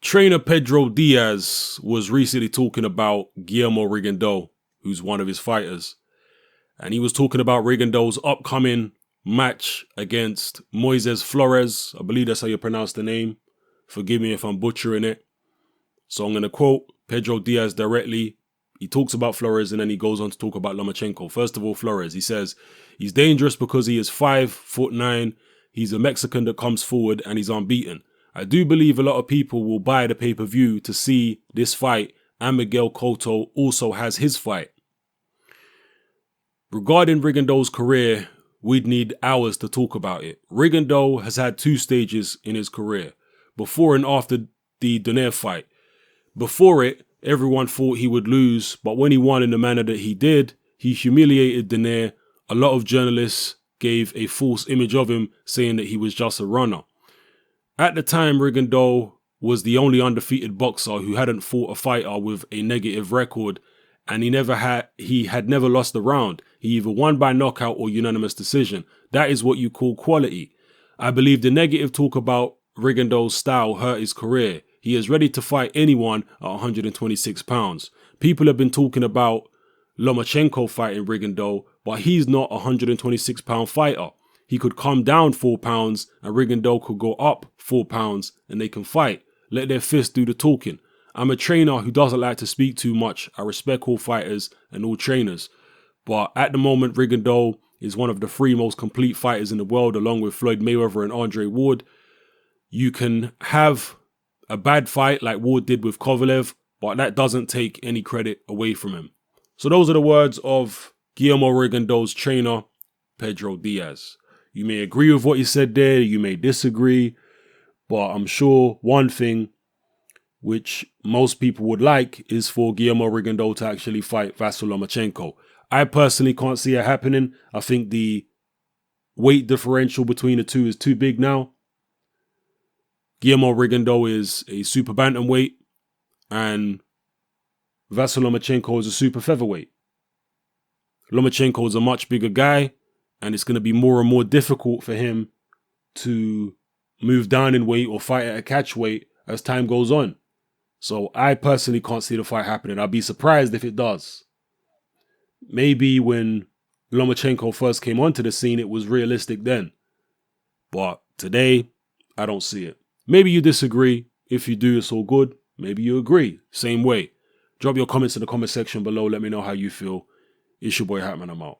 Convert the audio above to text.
Trainer Pedro Diaz was recently talking about Guillermo Rigondeuax, who's one of his fighters. And he was talking about Rigondeuax's upcoming match against Moises Flores. I believe that's how you pronounce the name. Forgive me if I'm butchering it. So I'm going to quote Pedro Diaz directly. He talks about Flores and then he goes on to talk about Lomachenko. First of all, Flores, he says, he's dangerous because he is 5'9". He's a Mexican that comes forward and he's unbeaten. I do believe a lot of people will buy the pay-per-view to see this fight, and Miguel Cotto also has his fight. Regarding Rigondeuax's career, we'd need hours to talk about it. Rigondeuax has had two stages in his career, before and after the Donaire fight. Before it, everyone thought he would lose, but when he won in the manner that he did, he humiliated Donaire. A lot of journalists gave a false image of him, saying that he was just a runner. At the time, Rigondeuax was the only undefeated boxer who hadn't fought a fighter with a negative record, and he had never lost a round. He either won by knockout or unanimous decision. That is what you call quality. I believe the negative talk about Rigondeuax's style hurt his career. He is ready to fight anyone at 126 pounds. People have been talking about Lomachenko fighting Rigondeuax, but he's not a 126 pound fighter. He could come down 4 pounds and Rigondeuax could go up 4 pounds and they can fight. Let their fists do the talking. I'm a trainer who doesn't like to speak too much. I respect all fighters and all trainers. But at the moment, Rigondeuax is one of the three most complete fighters in the world, along with Floyd Mayweather and Andre Ward. You can have a bad fight like Ward did with Kovalev, but that doesn't take any credit away from him. So those are the words of Guillermo Rigondeuax's trainer, Pedro Diaz. You may agree with what he said there, you may disagree, but I'm sure one thing which most people would like is for Guillermo Rigondeuax to actually fight Vasyl Lomachenko. I personally can't see it happening. I think the weight differential between the two is too big now. Guillermo Rigondeuax is a super bantamweight and Vasyl Lomachenko is a super featherweight. Lomachenko is a much bigger guy, and it's going to be more and more difficult for him to move down in weight or fight at a catch weight as time goes on. So I personally can't see the fight happening. I'll be surprised if it does. Maybe when Lomachenko first came onto the scene, it was realistic then. But today, I don't see it. Maybe you disagree. If you do, it's all good. Maybe you agree. Same way. Drop your comments in the comment section below. Let me know how you feel. It's your boy Hatman. I'm out.